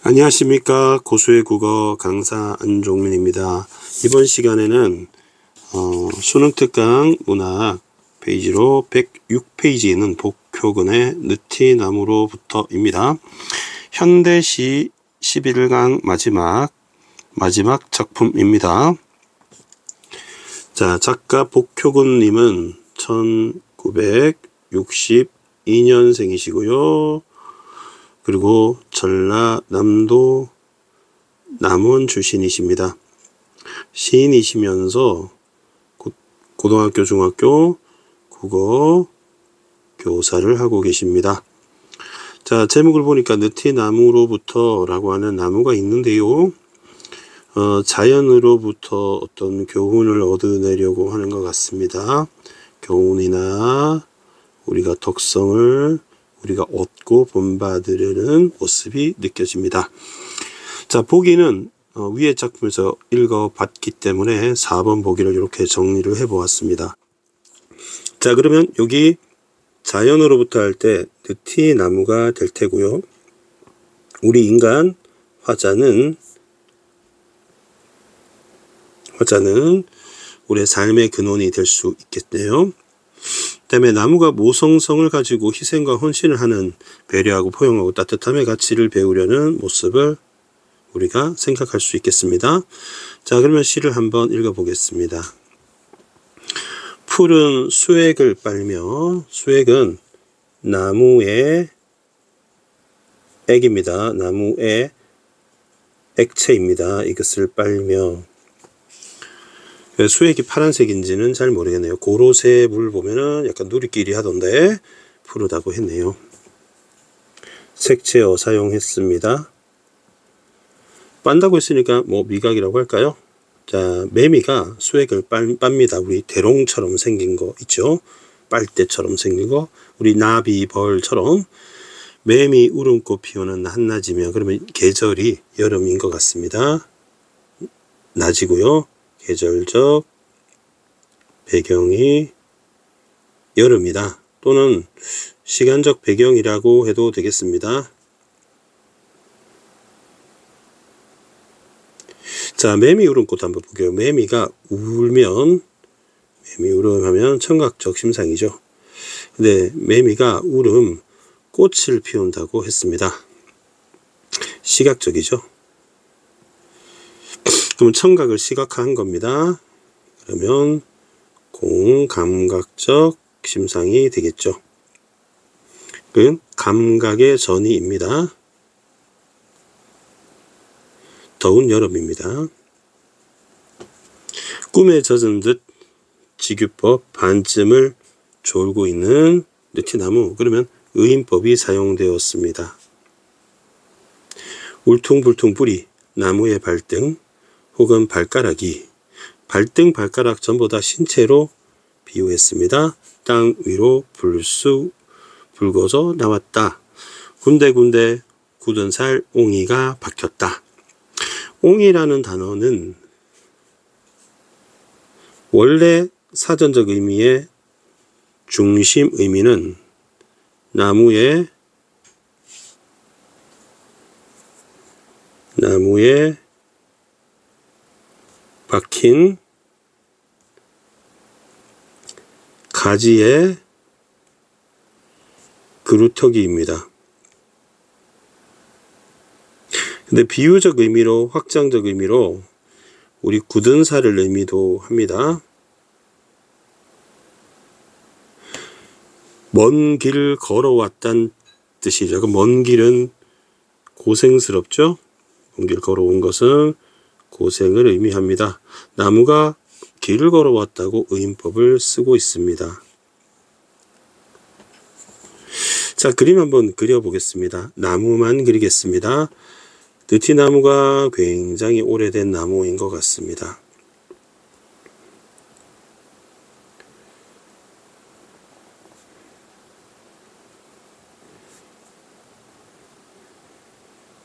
안녕하십니까. 고수의 국어 강사 안종민입니다. 이번 시간에는 수능특강 문학 페이지로 106페이지에는 복효근의 느티나무로부터입니다. 현대시 11강 마지막 작품입니다. 자, 작가 복효근님은 1962년생이시고요. 그리고 전라남도 남원 출신이십니다. 시인이시면서 고등학교, 중학교 국어 교사를 하고 계십니다. 자, 제목을 보니까 느티나무로부터 라고 하는 나무가 있는데요. 자연으로부터 어떤 교훈을 얻어내려고 하는 것 같습니다. 교훈이나 우리가 덕성을 우리가 얻고 본받으려는 모습이 느껴집니다. 자, 보기는 위의 작품에서 읽어봤기 때문에 4번 보기를 이렇게 정리를 해보았습니다. 자, 그러면 여기 자연으로부터 할 때 느티나무가 될 테고요. 우리 인간 화자는 우리의 삶의 근원이 될 수 있겠네요. 그다음에 나무가 모성성을 가지고 희생과 헌신을 하는 배려하고 포용하고 따뜻함의 가치를 배우려는 모습을 우리가 생각할 수 있겠습니다. 자, 그러면 시를 한번 읽어보겠습니다. 푸른 수액을 빨며, 수액은 나무의 액입니다. 나무의 액체입니다. 이것을 빨며, 수액이 파란색인지는 잘 모르겠네요. 고로쇠 물 보면은 약간 누리끼리 하던데 푸르다고 했네요. 색채어 사용했습니다. 빤다고 했으니까 뭐 미각이라고 할까요? 자, 매미가 수액을 빱니다. 우리 대롱처럼 생긴 거 있죠? 빨대처럼 생긴 거. 우리 나비 벌처럼 매미 울음꽃 피우는 한낮이면, 그러면 계절이 여름인 것 같습니다. 낮이고요. 계절적 배경이 여름이다. 또는 시간적 배경이라고 해도 되겠습니다. 자, 매미 울음꽃 한번 볼게요. 매미가 울면, 매미 울음하면 청각적 심상이죠. 근데 매미가 울음, 꽃을 피운다고 했습니다. 시각적이죠. 그럼 청각을 시각화한 겁니다. 그러면 공감각적 심상이 되겠죠. 그건 감각의 전이입니다. 더운 여름입니다. 꿈에 젖은 듯 지규법 반쯤을 졸고 있는 느티나무, 그러면 의인법이 사용되었습니다. 울퉁불퉁 뿌리, 나무의 발등 혹은 발가락이, 발등 발가락 전부 다 신체로 비유했습니다. 땅 위로 붉어져 나왔다. 군데군데 굳은 살 옹이가 박혔다. 옹이라는 단어는 원래 사전적 의미의 중심 의미는 나무에 박힌 가지의 그루터기입니다. 근데 비유적 의미로, 확장적 의미로 우리 굳은 살을 의미도 합니다. 먼 길 걸어왔단 뜻이죠. 먼 길은 고생스럽죠. 먼 길 걸어온 것은 고생을 의미합니다. 나무가 길을 걸어왔다고 의인법을 쓰고 있습니다. 자, 그림 한번 그려보겠습니다. 나무만 그리겠습니다. 느티나무가 굉장히 오래된 나무인 것 같습니다.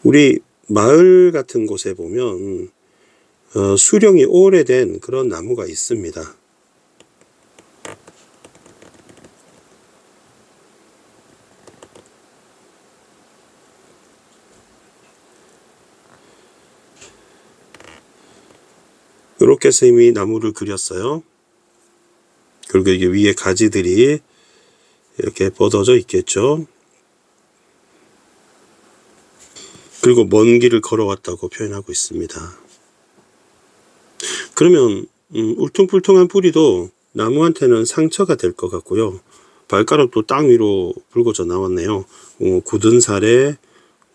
우리 마을 같은 곳에 보면 수령이 오래된 그런 나무가 있습니다. 이렇게 선생님이 나무를 그렸어요. 그리고 이게 위에 가지들이 이렇게 뻗어져 있겠죠. 그리고 먼 길을 걸어왔다고 표현하고 있습니다. 그러면 울퉁불퉁한 뿌리도 나무한테는 상처가 될 것 같고요. 발가락도 땅 위로 붉어져 나왔네요. 굳은 살의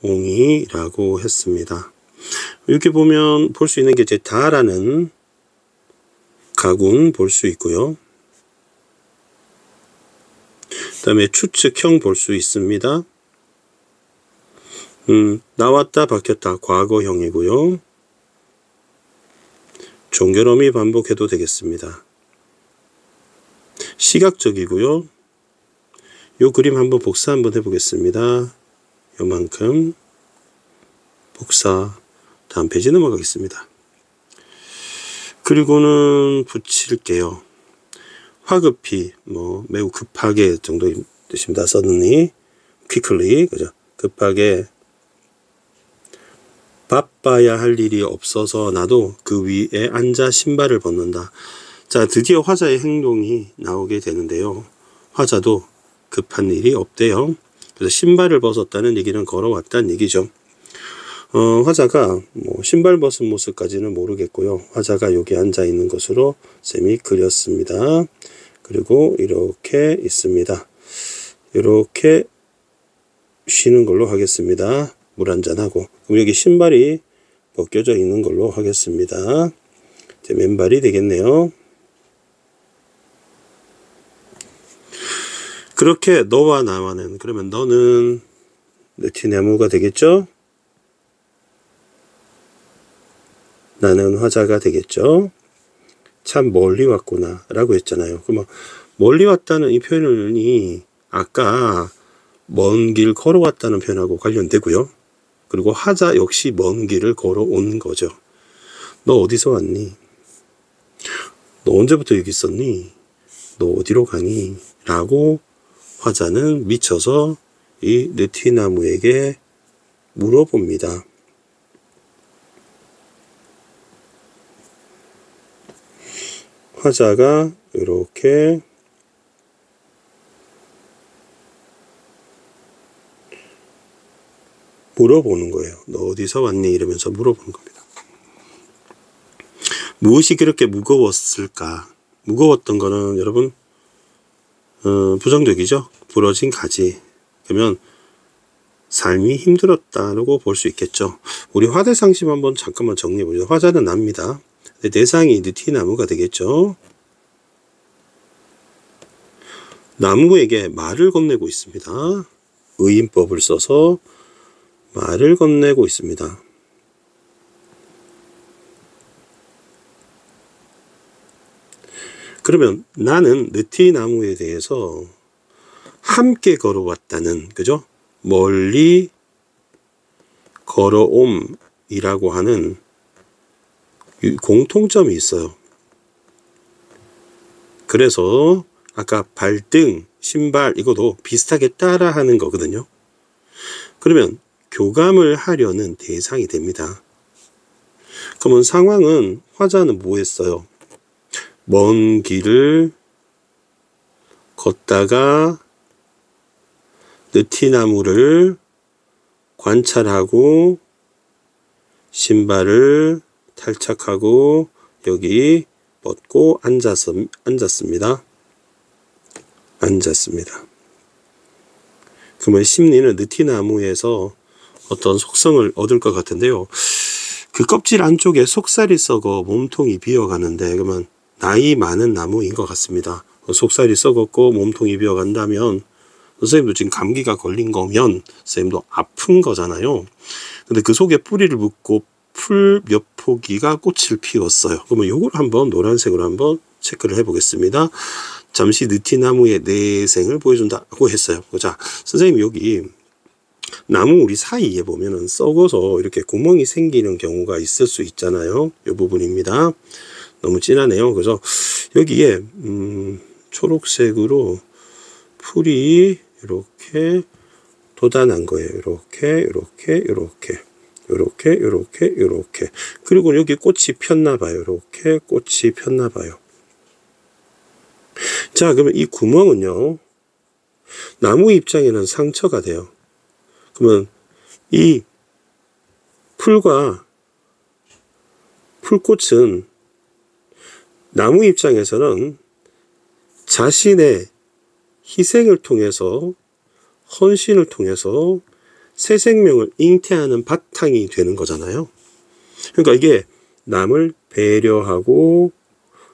옹이라고 했습니다. 이렇게 보면 볼 수 있는 게 이제 다라는 가군 볼 수 있고요. 그 다음에 추측형 볼 수 있습니다. 나왔다 바뀌었다 과거형이고요. 종결음이 반복해도 되겠습니다. 시각적이고요. 요 그림 한번 복사 한번 해보겠습니다. 요만큼 복사. 다음 페이지 넘어가겠습니다. 그리고는 붙일게요. 화급히 매우 급하게 정도 뜻입니다. suddenly, quickly, 그죠? 급하게 바빠야 할 일이 없어서 나도 그 위에 앉아 신발을 벗는다. 자, 드디어 화자의 행동이 나오게 되는데요. 화자도 급한 일이 없대요. 그래서 신발을 벗었다는 얘기는 걸어왔다는 얘기죠. 화자가 신발 벗은 모습까지는 모르겠고요. 화자가 여기 앉아 있는 것으로 쌤이 그렸습니다. 그리고 이렇게 있습니다. 이렇게 쉬는 걸로 하겠습니다. 물 한잔하고. 그럼 여기 신발이 벗겨져 있는 걸로 하겠습니다. 이제 맨발이 되겠네요. 그렇게 너와 나와는, 그러면 너는 느티나무가 되겠죠? 나는 화자가 되겠죠? 참 멀리 왔구나 라고 했잖아요. 그러면 멀리 왔다는 이 표현이 아까 먼 길 걸어왔다는 표현하고 관련되고요. 그리고 화자 역시 먼 길을 걸어온 거죠. 너 어디서 왔니? 너 언제부터 여기 있었니? 너 어디로 가니? 라고 화자는 미쳐서 이 느티나무에게 물어봅니다. 화자가 이렇게 물어보는 거예요. 너 어디서 왔니? 이러면서 물어보는 겁니다. 무엇이 그렇게 무거웠을까? 무거웠던 거는 여러분 부정적이죠. 부러진 가지. 그러면 삶이 힘들었다고 볼 수 있겠죠. 우리 화대상심 한번 잠깐만 정리해 보죠. 화자는 납니다. 대상이 느티나무가 되겠죠. 나무에게 말을 건네고 있습니다. 의인법을 써서 말을 건네고 있습니다. 그러면 나는 느티나무에 대해서 함께 걸어왔다는, 그죠? 멀리 걸어옴이라고 하는 공통점이 있어요. 그래서 아까 발등, 신발 이것도 비슷하게 따라하는 거거든요. 그러면 교감을 하려는 대상이 됩니다. 그러면 상황은 화자는 뭐 했어요? 먼 길을 걷다가 느티나무를 관찰하고 신발을 탈착하고 여기 벗고 앉았습니다. 그러면 심리는 느티나무에서 어떤 속성을 얻을 것 같은데요. 그 껍질 안쪽에 속살이 썩어 몸통이 비어가는데 그러면 나이 많은 나무인 것 같습니다. 속살이 썩었고 몸통이 비어간다면 선생님도 지금 감기가 걸린 거면 선생님도 아픈 거잖아요. 근데 그 속에 뿌리를 묶고 풀 몇 포기가 꽃을 피웠어요. 그러면 요걸 한번 노란색으로 한번 체크를 해보겠습니다. 잠시 느티나무의 내생을 보여준다고 했어요. 자, 선생님 여기 나무 우리 사이에 보면은 썩어서 이렇게 구멍이 생기는 경우가 있을 수 있잖아요. 이 부분입니다. 너무 진하네요. 그래서 여기에 초록색으로 풀이 이렇게 돋아난 거예요. 이렇게 요렇게, 요렇게, 요렇게. 그리고 여기 꽃이 폈나 봐요. 요렇게 꽃이 폈나 봐요. 자, 그러면 이 구멍은요, 나무 입장에는 상처가 돼요. 그러면 이 풀과 풀꽃은 나무 입장에서는 자신의 희생을 통해서, 헌신을 통해서 새 생명을 잉태하는 바탕이 되는 거잖아요. 그러니까 이게 남을 배려하고,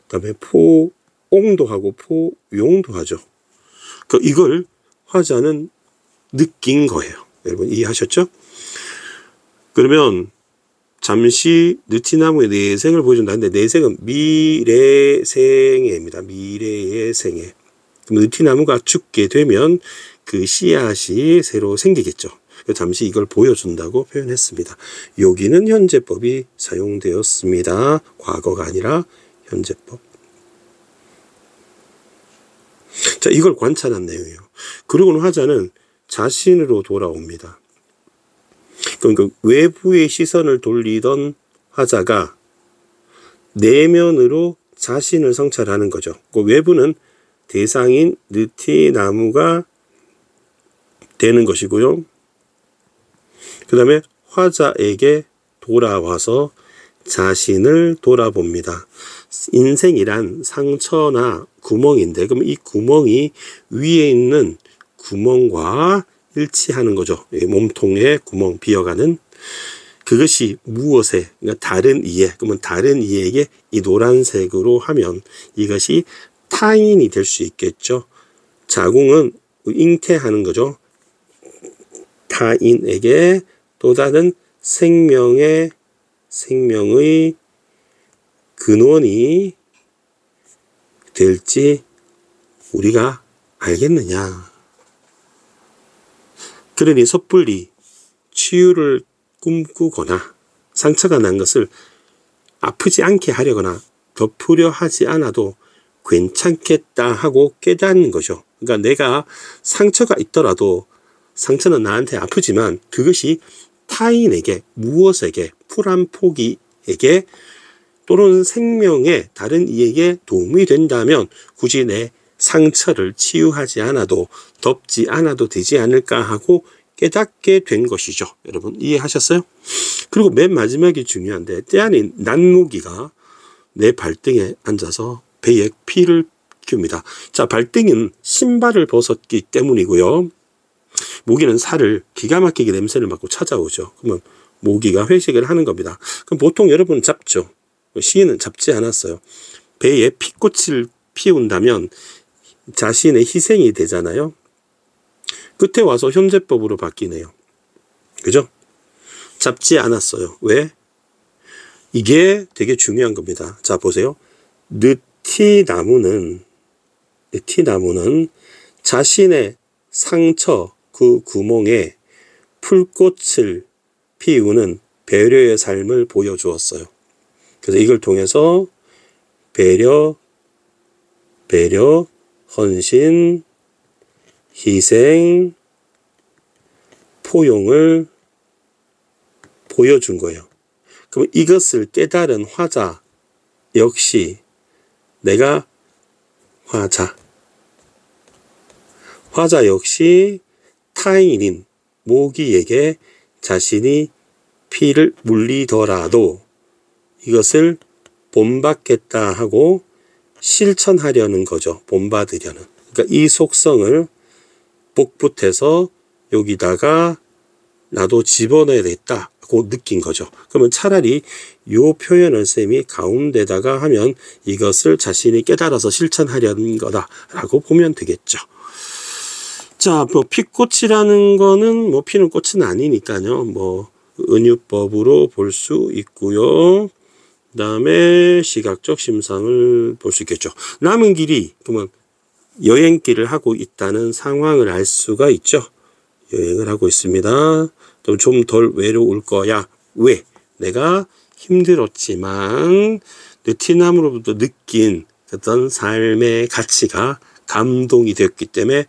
그다음에 포옹도 하고 포용도 하죠. 그러니까 이걸 화자는 느낀 거예요. 여러분 이해하셨죠? 그러면 잠시 느티나무의 내생을 보여준다는데, 내생은 미래의 생애입니다. 미래의 생애. 그럼 느티나무가 죽게 되면 그 씨앗이 새로 생기겠죠. 잠시 이걸 보여준다고 표현했습니다. 여기는 현재법이 사용되었습니다. 과거가 아니라 현재법. 자, 이걸 관찰한 내용이에요. 그리고는 화자는 자신으로 돌아옵니다. 그러니까 외부의 시선을 돌리던 화자가 내면으로 자신을 성찰하는 거죠. 그 외부는 대상인 느티나무가 되는 것이고요. 그 다음에 화자에게 돌아와서 자신을 돌아봅니다. 인생이란 상처나 구멍인데, 그럼 이 구멍이 위에 있는 구멍과 일치하는 거죠. 몸통에 구멍 비어가는 그것이 무엇에, 그러니까 다른 이에, 그러면 다른 이에게 이 노란색으로 하면 이것이 타인이 될 수 있겠죠. 자궁은 잉태하는 거죠. 타인에게 또 다른 생명의 근원이 될지 우리가 알겠느냐. 그러니 섣불리 치유를 꿈꾸거나 상처가 난 것을 아프지 않게 하려거나 덮으려 하지 않아도 괜찮겠다 하고 깨닫는 거죠. 그러니까 내가 상처가 있더라도 상처는 나한테 아프지만 그것이 타인에게, 무엇에게, 풀 한 포기에게 또는 생명의 다른 이에게 도움이 된다면 굳이 내 상처를 치유하지 않아도, 덮지 않아도 되지 않을까 하고 깨닫게 된 것이죠. 여러분 이해하셨어요? 그리고 맨 마지막이 중요한데, 때 아닌 난모기가 내 발등에 앉아서 배에 피를 키웁니다. 자, 발등은 신발을 벗었기 때문이고요. 모기는 살을 기가 막히게 냄새를 맡고 찾아오죠. 그러면 모기가 회식을 하는 겁니다. 그럼 보통 여러분 잡죠. 시인은 잡지 않았어요. 배에 피꽃을 피운다면 자신의 희생이 되잖아요. 끝에 와서 현재법으로 바뀌네요. 그죠? 잡지 않았어요. 왜? 이게 되게 중요한 겁니다. 자, 보세요. 느티나무는 자신의 상처, 그 구멍에 풀꽃을 피우는 배려의 삶을 보여주었어요. 그래서 이걸 통해서 배려, 헌신, 희생, 포용을 보여준 거예요. 그럼 이것을 깨달은 화자 역시 내가 화자 역시 타인인 모기에게 자신이 피를 물리더라도 이것을 본받겠다 하고 실천하려는 거죠. 본받으려는. 그러니까 이 속성을 복붙해서 여기다가 나도 집어넣어야겠다고 느낀 거죠. 그러면 차라리 요 표현을 쌤이 가운데다가 하면 이것을 자신이 깨달아서 실천하려는 거다라고 보면 되겠죠. 자, 뭐 피꽃이라는 거는 뭐 피는 꽃은 아니니까요. 뭐 은유법으로 볼 수 있고요. 그 다음에 시각적 심상을 볼 수 있겠죠. 남은 길이 그러면 여행길을 하고 있다는 상황을 알 수가 있죠. 여행을 하고 있습니다. 좀 덜 외로울 거야. 왜? 내가 힘들었지만 느티나무로부터 느낀 어떤 삶의 가치가 감동이 됐기 때문에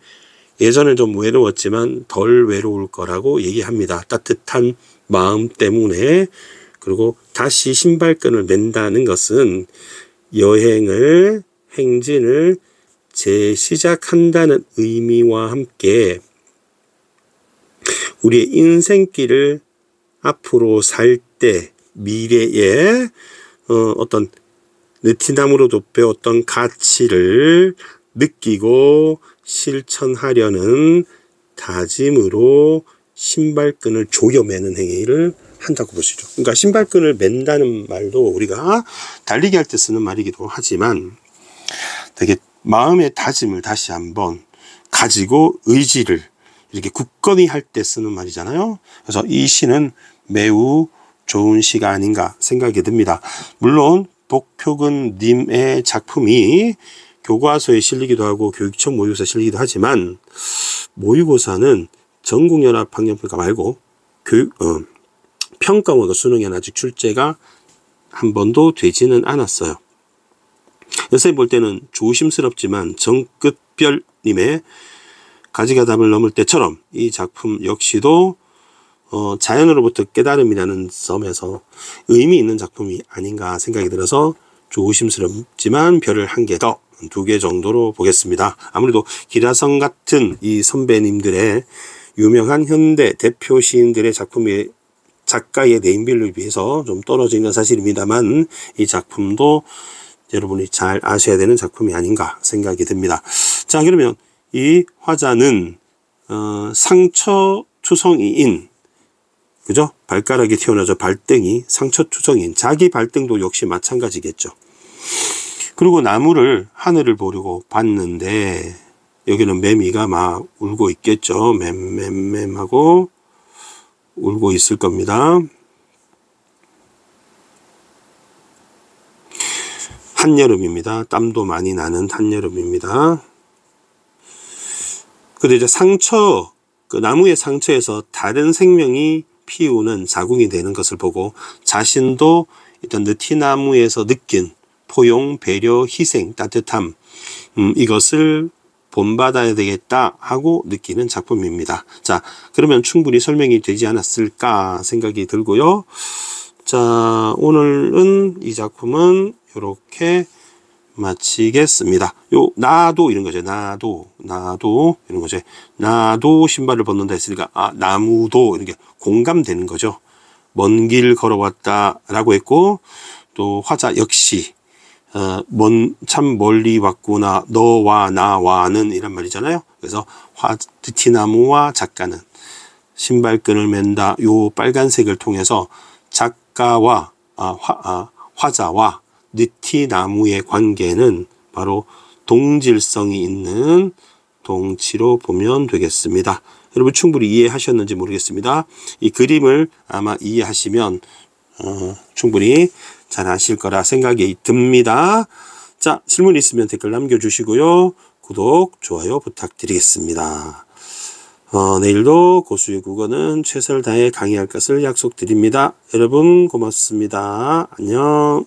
예전에 좀 외로웠지만 덜 외로울 거라고 얘기합니다. 따뜻한 마음 때문에. 그리고 다시 신발끈을 맨다는 것은 여행을, 행진을 재시작한다는 의미와 함께 우리의 인생길을 앞으로 살 때 미래에 어떤 느티나무로도 배웠던 가치를 느끼고 실천하려는 다짐으로 신발끈을 조여매는 행위를 한다고 보시죠. 그러니까 신발끈을 맨다는 말도 우리가 달리기 할 때 쓰는 말이기도 하지만 되게 마음의 다짐을 다시 한번 가지고 의지를 이렇게 굳건히 할 때 쓰는 말이잖아요. 그래서 이 시는 매우 좋은 시가 아닌가 생각이 듭니다. 물론 복표근 님의 작품이 교과서에 실리기도 하고 교육청 모의고사에 실리기도 하지만 모의고사는 전국연합학년평가 말고 평가원과 수능에는 아직 출제가 한 번도 되지는 않았어요. 선생님 볼 때는 조심스럽지만 정끝별님의 가지가 담을 넘을 때처럼 이 작품 역시도 자연으로부터 깨달음이라는 점에서 의미 있는 작품이 아닌가 생각이 들어서 조심스럽지만 별을 한 개 더, 2개 정도로 보겠습니다. 아무래도 기라성 같은 이 선배님들의 유명한 현대 대표 시인들의 작품이 작가의 네임밸류에 비해서 좀 떨어지는 건 사실입니다만 이 작품도 여러분이 잘 아셔야 되는 작품이 아닌가 생각이 듭니다. 자, 그러면 이 화자는 상처투성이인, 그죠? 발가락이 튀어나와서 발등이 상처투성이인, 자기 발등도 역시 마찬가지겠죠. 그리고 나무를, 하늘을 보려고 봤는데 여기는 매미가 막 울고 있겠죠. 맴하고 울고 있을 겁니다. 한여름입니다. 땀도 많이 나는 한여름입니다. 근데 이제 상처, 그 나무의 상처에서 다른 생명이 피우는 자궁이 되는 것을 보고 자신도 일단 느티나무에서 느낀 포용, 배려, 희생, 따뜻함, 이것을 본받아야 되겠다 하고 느끼는 작품입니다. 자, 그러면 충분히 설명이 되지 않았을까 생각이 들고요. 자, 오늘은 이 작품은 이렇게 마치겠습니다. 요 나도 이런 거죠. 나도 이런 거죠. 나도 신발을 벗는다 했으니까 나무도 이렇게 공감되는 거죠. 먼 길 걸어왔다 라고 했고, 또 화자 역시 참 멀리 왔구나, 너와 나와는 이란 말이잖아요. 그래서 느티나무와 작가는 신발끈을 맨다 요 빨간색을 통해서 작가와 화자와 느티나무의 관계는 바로 동질성이 있는 동치로 보면 되겠습니다. 여러분 충분히 이해하셨는지 모르겠습니다. 이 그림을 아마 이해하시면 충분히 잘 아실 거라 생각이 듭니다. 자, 질문 있으면 댓글 남겨주시고요. 구독, 좋아요 부탁드리겠습니다. 내일도 고수의 국어는 최선을 다해 강의할 것을 약속드립니다. 여러분 고맙습니다. 안녕.